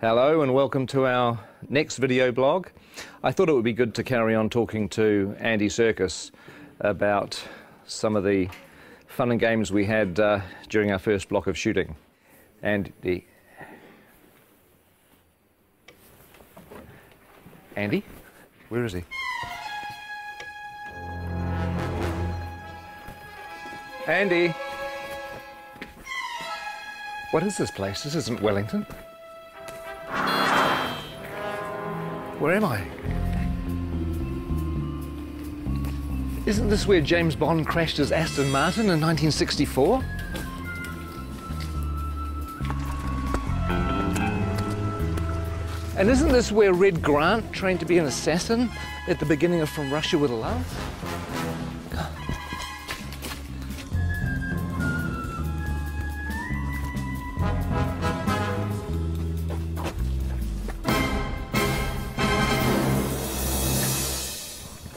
Hello and welcome to our next video blog. I thought it would be good to carry on talking to Andy Serkis about some of the fun and games we had during our first block of shooting. Andy? Where is he? Andy! What is this place? This isn't Wellington. Where am I? Isn't this where James Bond crashed his Aston Martin in 1964? And isn't this where Red Grant trained to be an assassin at the beginning of From Russia with Love?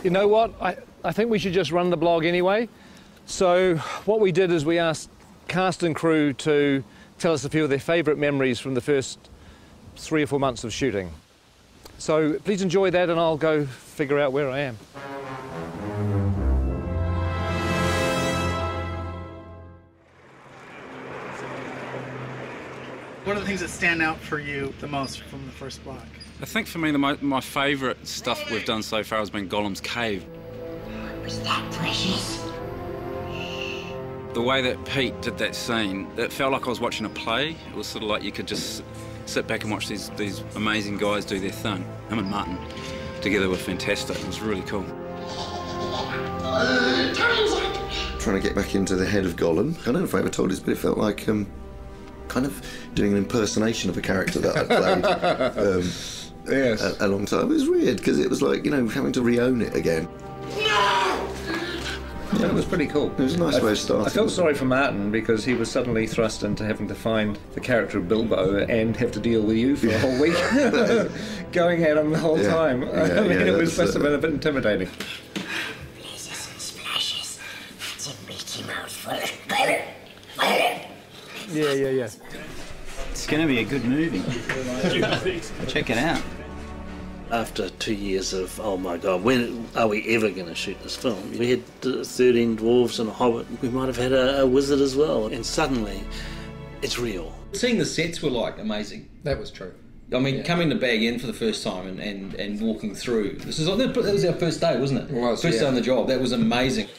You know what? I think we should just run the blog anyway. So what we did is we asked cast and crew to tell us a few of their favourite memories from the first 3 or 4 months of shooting. So please enjoy that and I'll go figure out where I am. What are the things that stand out for you the most from the first block? I think for me, my favourite stuff we've done so far has been Gollum's cave. Was that precious? The way that Pete did that scene, it felt like I was watching a play. It was sort of like you could just sit back and watch these amazing guys do their thing. Him and Martin together were fantastic. It was really cool. Trying to get back into the head of Gollum. I don't know if I ever told this, but it felt like kind of doing an impersonation of a character that I'd played. Yes. A long time. It was weird because it was like, you know, having to re-own it again. Yeah, it was pretty cool. It was a nice way of starting. I felt sorry for Martin because he was suddenly thrust into having to find the character of Bilbo and have to deal with you for a whole week, going at him the whole time. I mean, it was supposed to have been a bit intimidating. Blizzes and splashes. It's a meaty mouthful. Yeah. It's going to be a good movie. Check it out. After 2 years of, oh my God, when are we ever going to shoot this film? We had 13 dwarves and a hobbit. We might have had a wizard as well. And suddenly, it's real. Seeing the sets were like amazing. That was true. I mean, coming to Bag End for the first time and walking through. That was our first day, wasn't it? It was, First day on the job. That was amazing.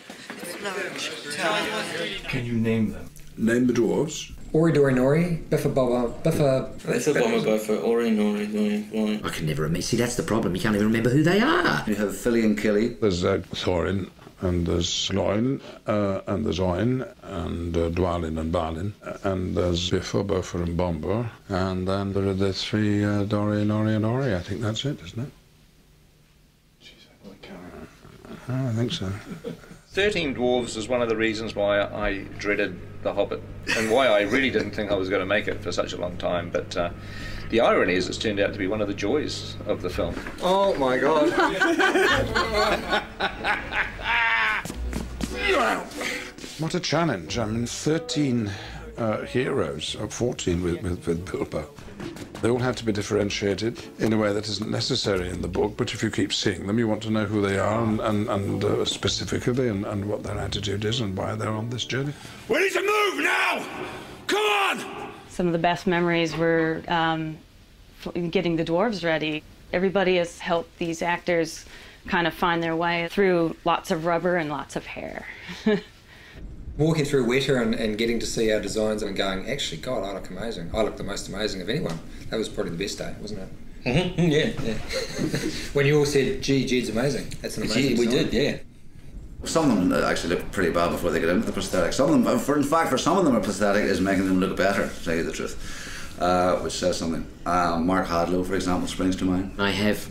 Can you name them? Name the dwarves. Ori Dori Nori, Biffa Bobba, Biffa... Biffa Bobba Buffa, Ori Nori Nori. I can never remember. See, that's the problem. You can't even remember who they are. You have Philly and Killy. There's Thorin, and there's Gloin, and there's Oin, and Dwalin and Balin, and there's Biffa, Buffer and Bomber, and then there are the three Dori, Nori and Ori. I think that's it, isn't it? I think so. 13 Dwarves is one of the reasons why I dreaded The Hobbit and why I really didn't think I was going to make it for such a long time. But the irony is it's turned out to be one of the joys of the film. Oh my God. What a challenge. I mean, 13 heroes, or 14 with Bilbo. They all have to be differentiated in a way that isn't necessary in the book, but if you keep seeing them, you want to know who they are and specifically and what their attitude is and why they're on this journey. We need to move now! Come on! Some of the best memories were getting the dwarves ready. Everybody has helped these actors kind of find their way through lots of rubber and lots of hair. Walking through Weta and getting to see our designs and going, actually, God, I look amazing. I look the most amazing of anyone. That was probably the best day, wasn't it? Mm-hmm. Yeah. When you all said, gee, Jed's amazing. That's an amazing We design. did, yeah. Some of them actually looked pretty bad before they got into the prosthetic. Some of them, in fact, for some of them, a prosthetic is making them look better, to tell you the truth, which says something. Mark Hadlow, for example, springs to mind. I have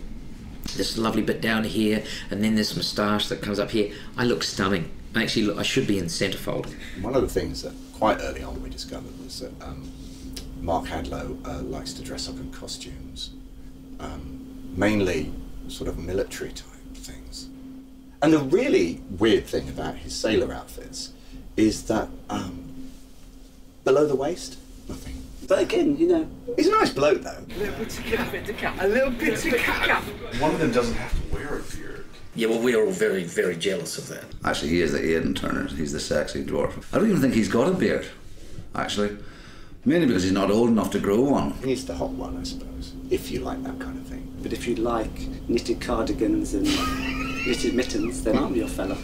this lovely bit down here, and then this moustache that comes up here. I look stunning. Actually, look, I should be in centrefold. One of the things that quite early on we discovered was that Mark Hadlow likes to dress up in costumes, mainly sort of military type things. And the really weird thing about his sailor outfits is that below the waist, nothing. But again, you know, he's a nice bloke though. A little bit of cap. A little bit of cap. One of them doesn't have to wear a beard. Yeah, well, we're all very, very jealous of that. Actually, he is the Aidan Turner. He's the sexy dwarf. I don't even think he's got a beard, actually. Mainly because he's not old enough to grow one. He's the hot one, I suppose, if you like that kind of thing. But if you like knitted cardigans and knitted mittens, then I'm your fella.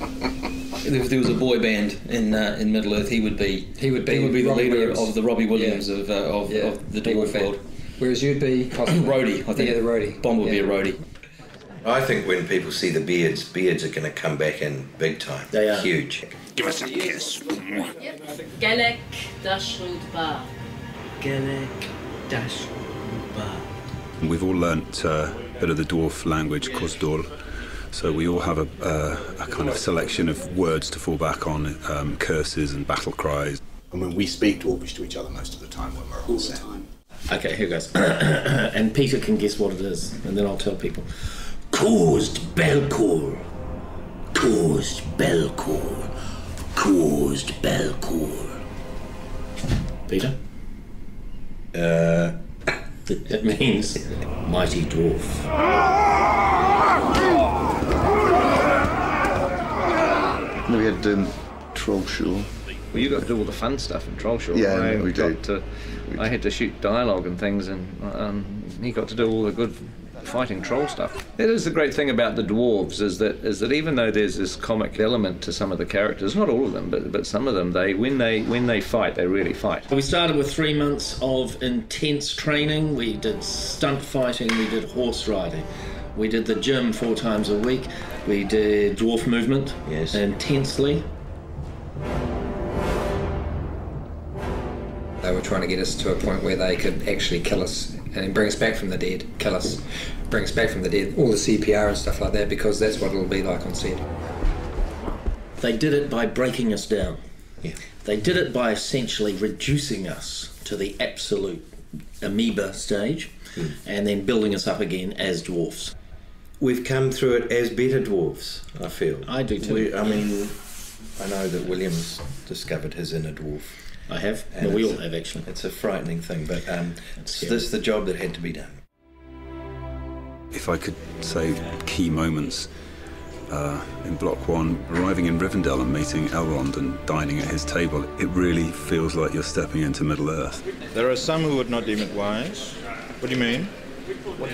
If there was a boy band in Middle Earth, he would be the leader Williams. of the Robbie Williams of the dwarf world. Whereas you'd be roadie, I think. Yeah, the roadie. Bond would be a roadie. I think when people see the beards are going to come back in big time. They are. Huge. Give us a kiss. Gelek Dashwood Bar. Gelek Dashwood Bar. We've all learnt a bit of the dwarf language, Cosdor, so we all have a kind of selection of words to fall back on, curses and battle cries. I mean, we speak Dwarvish to each other most of the time when we're on set. Okay, here goes. And Peter can guess what it is, and then I'll tell people. Caused Belcour. Caused Belcour. Caused Belcour. Peter? It means mighty dwarf. We had Trollshaw. Well, you got to do all the fun stuff in Trollshaw. Yeah, we did. I had to shoot dialogue and things, and he got to do all the good fighting troll stuff. That is the great thing about the dwarves is that even though there's this comic element to some of the characters, not all of them, but some of them, when they fight, they really fight. We started with 3 months of intense training. We did stunt fighting, we did horse riding. We did the gym 4 times a week. We did dwarf movement intensely. They were trying to get us to a point where they could actually kill us and bring us back from the dead, kill us, bring us back from the dead, all the CPR and stuff like that, because that's what it'll be like on set. They did it by breaking us down. Yeah. They did it by essentially reducing us to the absolute amoeba stage and then building us up again as dwarfs. We've come through it as better dwarves, I feel. I do too. I know that William's discovered his inner dwarf. I have. Well, we all have, actually. It's a frightening thing, but this is the job that had to be done. If I could say key moments in Block 1, arriving in Rivendell and meeting Elrond and dining at his table, it really feels like you're stepping into Middle-earth. There are some who would not deem it wise. What do you mean?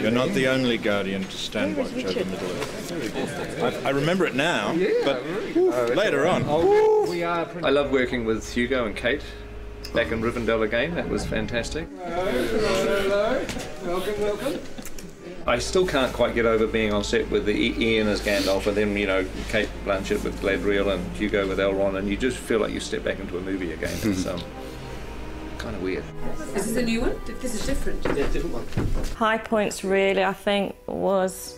You're not the only guardian to stand watch over Middle-earth. I remember it now, but later on. I love working with Hugo and Kate back in Rivendell again. That was fantastic. Hello. Welcome. I still can't quite get over being on set with Ian as Gandalf and then, Kate Blanchett with Galadriel and Hugo with Elrond, and you just feel like you step back into a movie again. It's kind of weird. Is this a new one? This is different. Yeah, different one. High points really, I think, was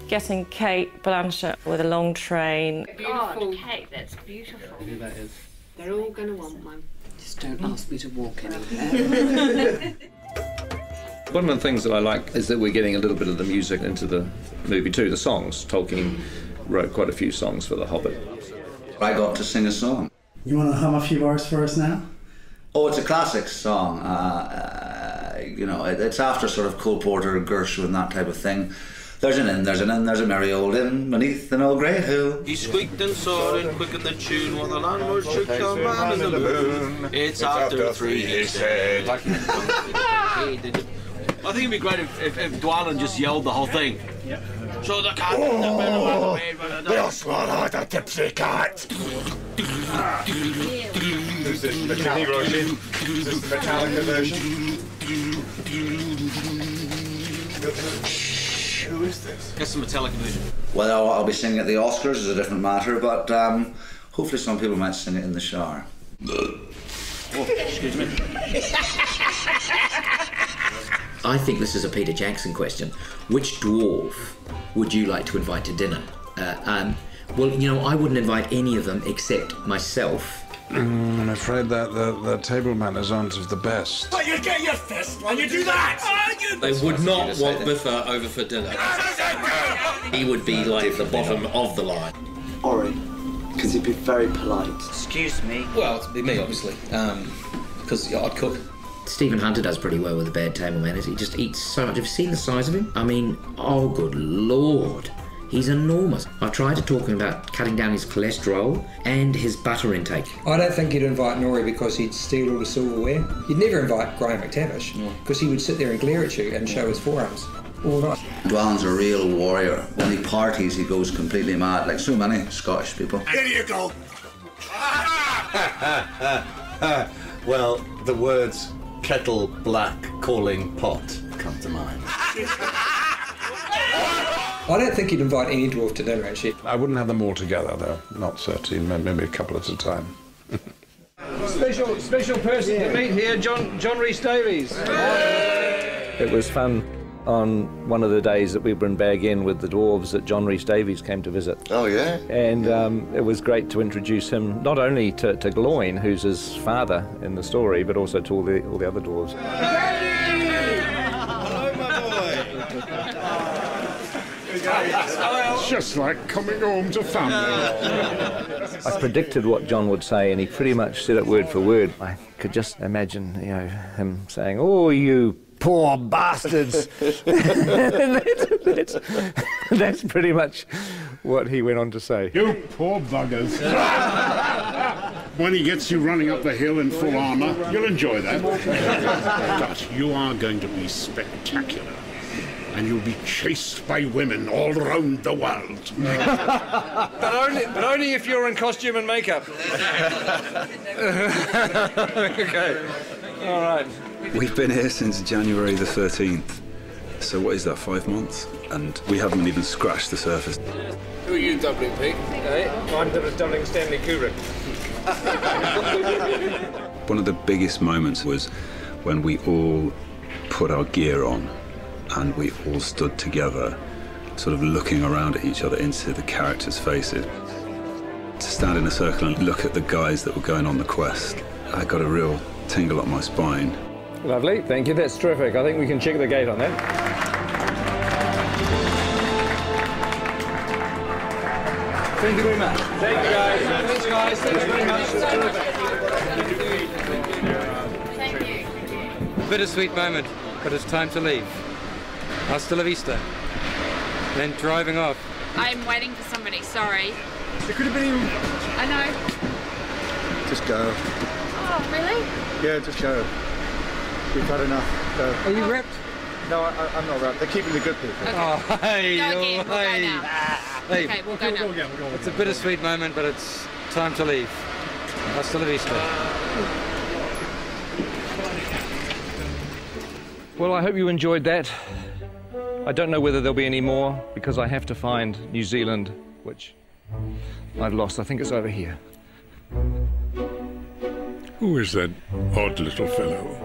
getting Kate Blanchett with a long train. God, Kate, that's beautiful. Who that is? They're all going to want one. Just don't ask me to walk anywhere. One of the things that I like is that we're getting a little bit of the music into the movie too, the songs. Tolkien wrote quite a few songs for The Hobbit. I got to sing a song. You want to hum a few bars for us now? Oh, it's a classic song. It's after sort of Cole Porter, Gershwin, and that type of thing. There's an inn, there's a merry old inn beneath an old grey hill. He squeaked and soared and quickened the tune while the landlord shook your man in the moon. It's after 3, he said. I think it'd be great if Dwalin just yelled the whole thing. So the cat They'll swallow the tipsy cat. Is this the Kenny Rogers? Is this the Metallica version? Who is this? Guess the Metallica version. Well, I'll be singing at the Oscars is a different matter, but hopefully some people might sing it in the shower. Oh, excuse me. I think this is a Peter Jackson question. Which dwarf would you like to invite to dinner? Well, I wouldn't invite any of them except myself. I'm afraid that the table manners aren't of the best. But you get your fist when you do that! They would not want Biffa over for dinner. He would be like the bottom of the line. Ori, because he'd be very polite. Excuse me. Well, it'd be me, obviously, because I'd cook. Stephen Hunter does pretty well with the bad table manners. He just eats so much. Have you seen the size of him? I mean, oh good lord. He's enormous. I've tried to talk him about cutting down his cholesterol and his butter intake. I don't think you'd invite Norrie because he'd steal all the silverware. You'd never invite Graham McTavish because he would sit there and glare at you and show his forearms all night. Dwallin's a real warrior. When he parties, he goes completely mad, like so many Scottish people. Here you go. Well, the words kettle black calling pot come to mind. I don't think you'd invite any dwarf to dinner, actually. I wouldn't have them all together, though. Not 13, maybe a couple at a time. Special person to meet here, John Rhys Davies. It was fun on one of the days that we were in Bag End with the dwarves that John Rhys Davies came to visit. Oh, yeah? And it was great to introduce him not only to Gloin, who's his father in the story, but also to all the other dwarves. Hello, my boy. It's just like coming home to family. I predicted what John would say, and he pretty much said it word for word. I could just imagine, you know, him saying, "Oh, you poor bastards." that's pretty much what he went on to say. You poor buggers. When he gets you running up the hill in full armour, you'll enjoy that. But you are going to be spectacular. And you'll be chased by women all around the world. but only if you're in costume and makeup. Okay. All right. We've been here since January the 13th. So what is that, 5 months? And we haven't even scratched the surface. Who are you doubling, Pete? I'm doubling Stanley Kubrick. One of the biggest moments was when we all put our gear on and we all stood together, sort of looking around at each other into the characters' faces. To stand in a circle and look at the guys that were going on the quest, I got a real tingle up my spine. Lovely, thank you, that's terrific. I think we can check the gate on that. Thank you very much. Thank you, guys. Thanks, guys. Thanks very much. Thank you. Bittersweet moment, but it's time to leave. Hasta la vista. Then driving off. I'm waiting for somebody, sorry. It could have been you. I know. Just go. Oh, really? Yeah, just go. We've had enough. Go. Are you wrapped? No, I'm not wrapped. They're keeping the good people. Okay. Oh, hey, Go again, we'll go now. Hey. Okay, we'll go now. It's a bittersweet moment, but it's time to leave. Hasta la vista. Well, I hope you enjoyed that. I don't know whether there'll be any more because I have to find New Zealand, which I've lost. I think it's over here. Who is that odd little fellow?